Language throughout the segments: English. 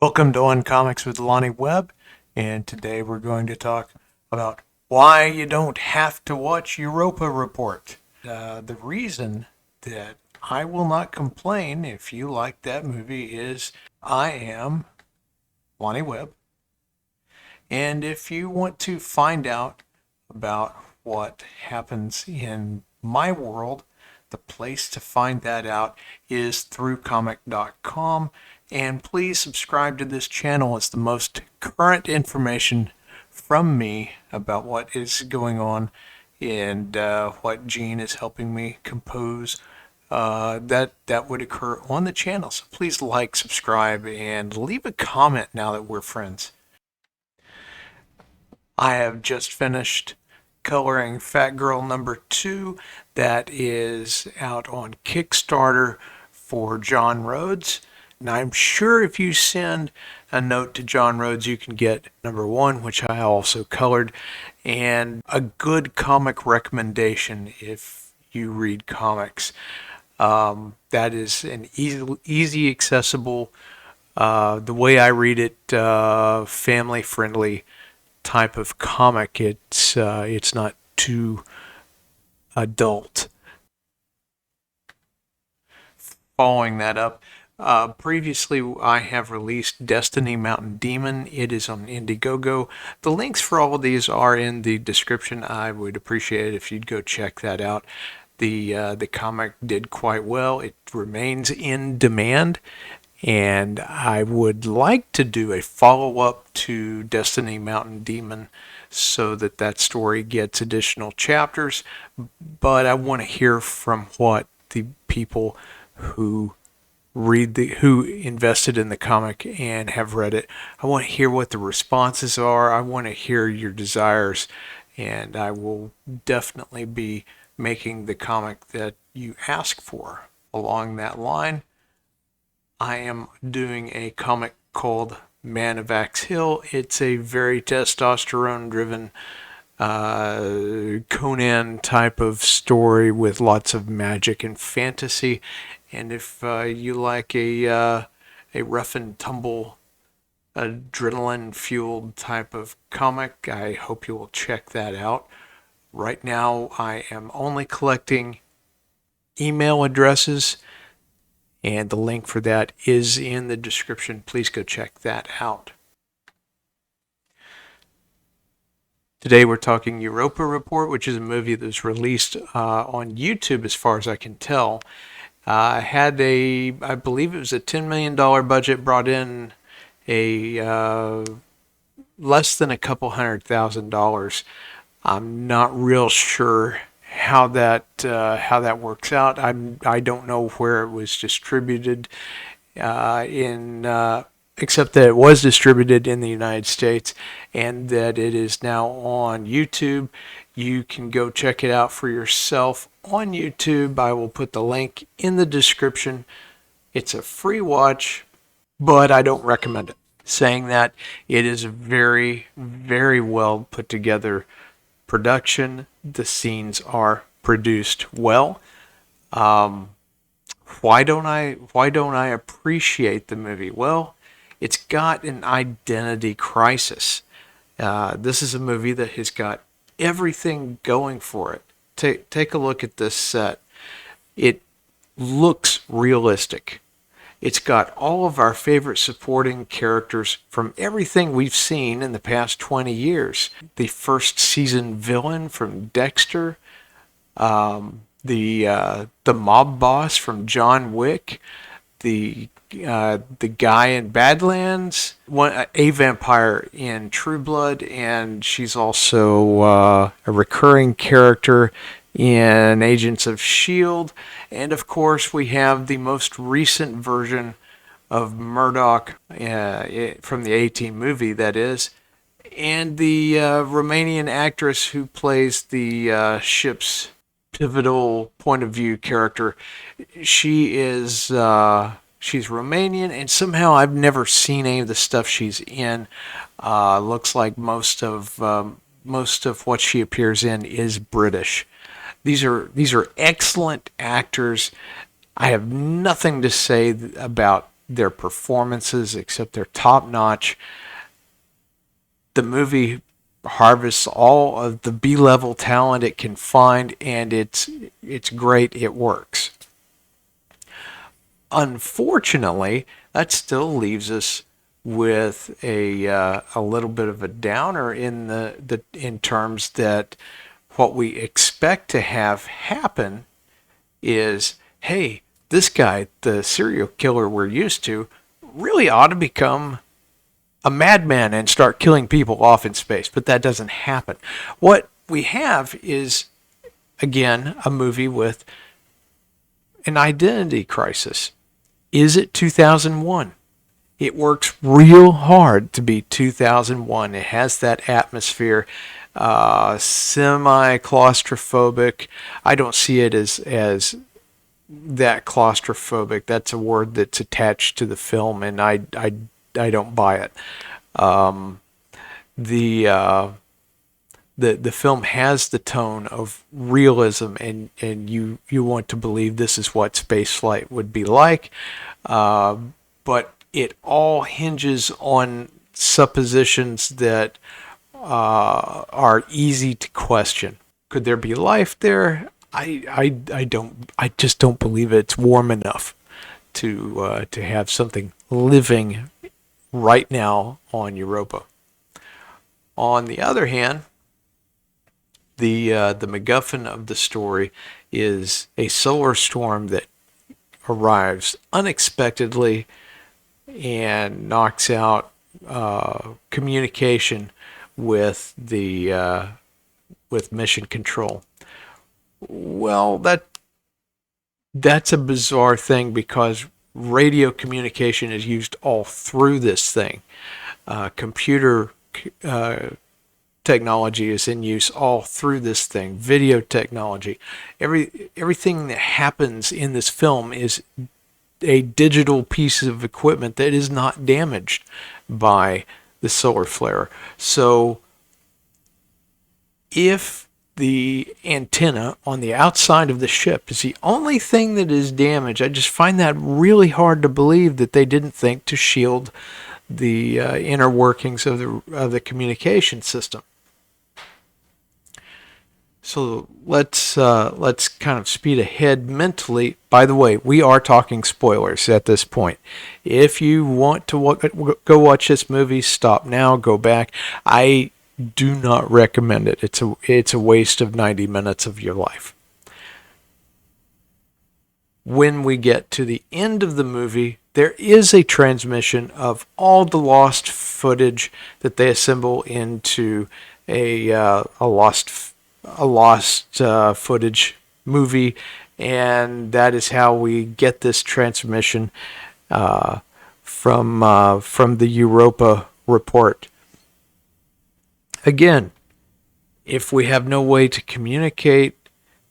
Welcome to On Comics with Lonnie Webb, and today we're going to talk about why you don't have to watch Europa Report. The reason that I will not complain if you like that movie is I am Lonnie Webb, and if you want to find out about what happens in my world, the place to find that out is throughcomic.com. And please subscribe to this channel. It's the most current information from me about what is going on and what Gene is helping me compose that would occur on the channel. So please like, subscribe, and leave a comment now that we're friends. I have just finished coloring FATGIRL number 2. That is out on Kickstarter for John Rhodes. And I'm sure if you send a note to John Rhodes, you can get number 1, which I also colored, and a good comic recommendation if you read comics. That is an easy accessible, the way I read it, family-friendly type of comic. It's not too adult. Following that up, previously I have released Destiny Mountain Demon. It is on Indiegogo. The links for all of these are in the description. I would appreciate it if you'd go check that out. The comic did quite well. It remains in demand, and I would like to do a follow-up to Destiny Mountain Demon so that story gets additional chapters, but I want to hear from what the people who invested in the comic and have read it. I want to hear what the responses are. I want to hear your desires, and I will definitely be making the comic that you ask for. Along that line, I am doing a comic called Man of Axe Hill. It's a very testosterone-driven Conan type of story with lots of magic and fantasy. And if you like a rough and tumble, adrenaline-fueled type of comic, I hope you will check that out. Right now, I am only collecting email addresses, and the link for that is in the description. Please go check that out. Today we're talking Europa Report, which is a movie that was released on YouTube as far as I can tell. Had I believe it was a $10 million budget, brought in a less than a couple $100,000. I'm not real sure how that works out. I don't know where it was distributed except that it was distributed in the United States and that it is now on YouTube. You can go check it out for yourself on YouTube. I will put the link in the description. It's a free watch, but I don't recommend it. Saying that, it is a very, very well put together production. The scenes are produced well. Why don't I appreciate the movie? Well, it's got an identity crisis. This is a movie that has got everything going for it. Take a look at this set. It looks realistic. It's got all of our favorite supporting characters from everything we've seen in the past 20 years. The first season villain from Dexter, the mob boss from John Wick, the guy in Badlands, a vampire in True Blood, and she's also a recurring character in Agents of S.H.I.E.L.D. And of course we have the most recent version of Murdoch from the 18 movie, that is, and the Romanian actress who plays the ship's pivotal point of view character. She is she's Romanian, and somehow I've never seen any of the stuff she's in. Looks like most of what she appears in is British. These are excellent actors. I have nothing to say about their performances except they're top notch. The movie harvests all of the B-level talent it can find, and it's great. It works. Unfortunately, that still leaves us with a little bit of a downer in terms that what we expect to have happen is, hey, this guy, the serial killer we're used to, really ought to become a madman and start killing people off in space, but that doesn't happen. What we have is, again, a movie with an identity crisis. Is it 2001? It works real hard to be 2001. It has that atmosphere, semi-claustrophobic. I don't see it as that claustrophobic. That's a word that's attached to the film, and I don't buy it. The film has the tone of realism, and you want to believe this is what spaceflight would be like, but it all hinges on suppositions that are easy to question. Could there be life there? I just don't believe it's warm enough to have something living right now on Europa. On the other hand, the MacGuffin of the story is a solar storm that arrives unexpectedly and knocks out communication with with mission control. Well, that's a bizarre thing because radio communication is used all through this thing. Computer technology is in use all through this thing. Video technology. Everything that happens in this film is a digital piece of equipment that is not damaged by the solar flare. So if the antenna on the outside of the ship is the only thing that is damaged, I just find that really hard to believe that they didn't think to shield the inner workings of the communication system. So let's kind of speed ahead mentally. By the way, we are talking spoilers at this point. If you want to go watch this movie, stop now, go back. I do not recommend it. It's a waste of 90 minutes of your life. When we get to the end of the movie, there is a transmission of all the lost footage that they assemble into a lost footage movie, and that is how we get this transmission from the Europa report. Again, if we have no way to communicate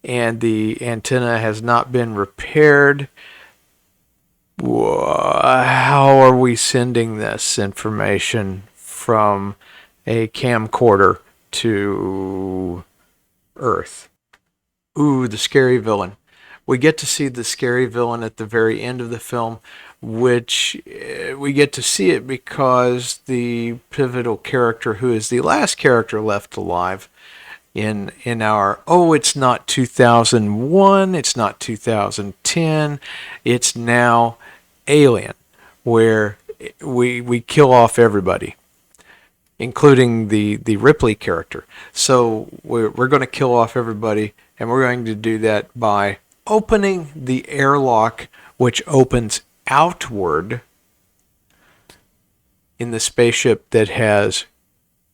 and the antenna has not been repaired, how are we sending this information from a camcorder to Earth? Ooh, the scary villain. We get to see the scary villain at the very end of the film, which we get to see it because the pivotal character, who is the last character left alive in our, it's not 2001, it's not 2010, it's now Alien, where we kill off everybody, including the Ripley character. So we're going to kill off everybody, and we're going to do that by opening the airlock, which opens outward in the spaceship that has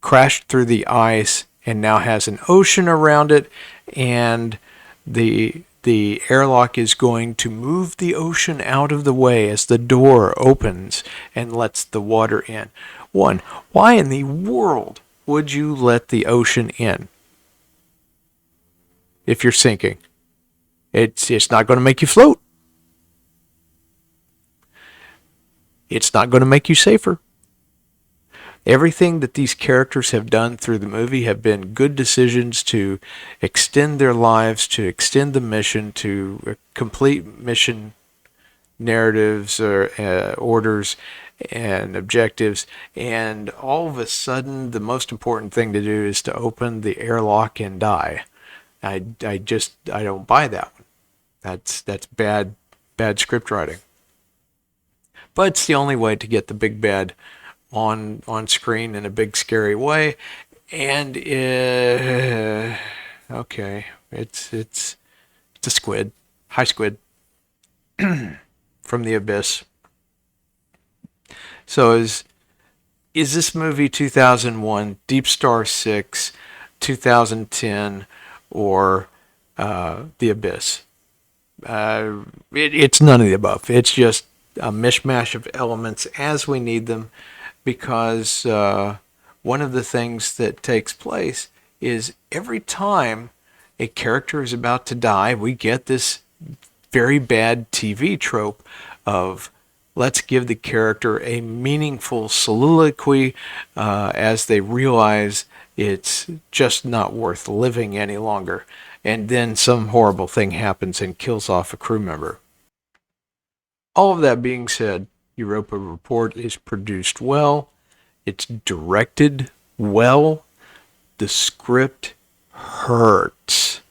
crashed through the ice and now has an ocean around it, and the the airlock is going to move the ocean out of the way as the door opens and lets the water in. One, why in the world would you let the ocean in if you're sinking? It's not going to make you float. It's not going to make you safer. Everything that these characters have done through the movie have been good decisions to extend their lives, to extend the mission, to complete mission narratives or orders and objectives. And all of a sudden, the most important thing to do is to open the airlock and die. I don't buy that one. That's bad script writing. But it's the only way to get the big bad on screen in a big scary way. And okay, it's a squid, hi squid, from the abyss. So is this movie 2001, Deep Star 6, 2010, or The Abyss? It's none of the above. It's just a mishmash of elements as we need them, because one of the things that takes place is every time a character is about to die, we get this very bad TV trope of let's give the character a meaningful soliloquy as they realize it's just not worth living any longer. And then some horrible thing happens and kills off a crew member. All of that being said, Europa Report is produced well. It's directed well. The script hurts.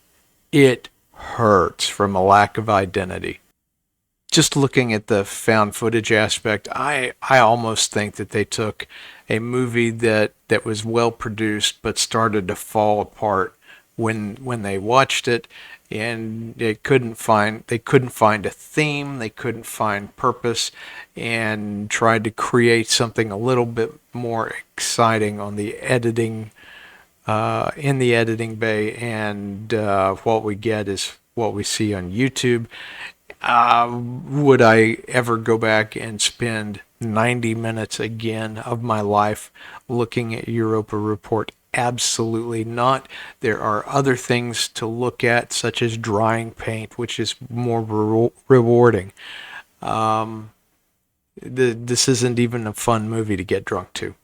It hurts from a lack of identity. Just looking at the found footage aspect, I almost think that they took a movie that was well produced but started to fall apart when they watched it, and they couldn't find a theme, they couldn't find purpose, and tried to create something a little bit more exciting on the editing in the editing bay, and what we get is what we see on YouTube. Would I ever go back and spend 90 minutes again of my life looking at Europa Report? Absolutely not. There are other things to look at, such as drying paint, which is more rewarding. This isn't even a fun movie to get drunk to.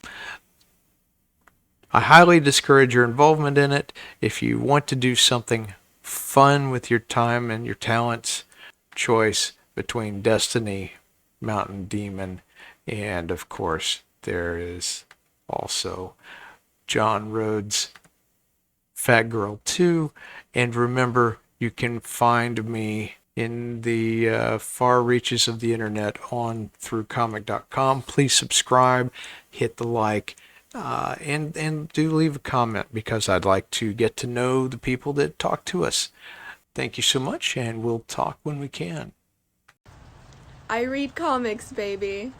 I highly discourage your involvement in it. If you want to do something fun with your time and your talents, choice between Destiny, Mountain Demon, and of course there is also John Rhodes, FATGIRL 2. And remember, you can find me in the far reaches of the internet on through comic.com. Please subscribe, hit the like, and do leave a comment, because I'd like to get to know the people that talk to us. Thank you so much, and we'll talk when we can. I read comics, baby.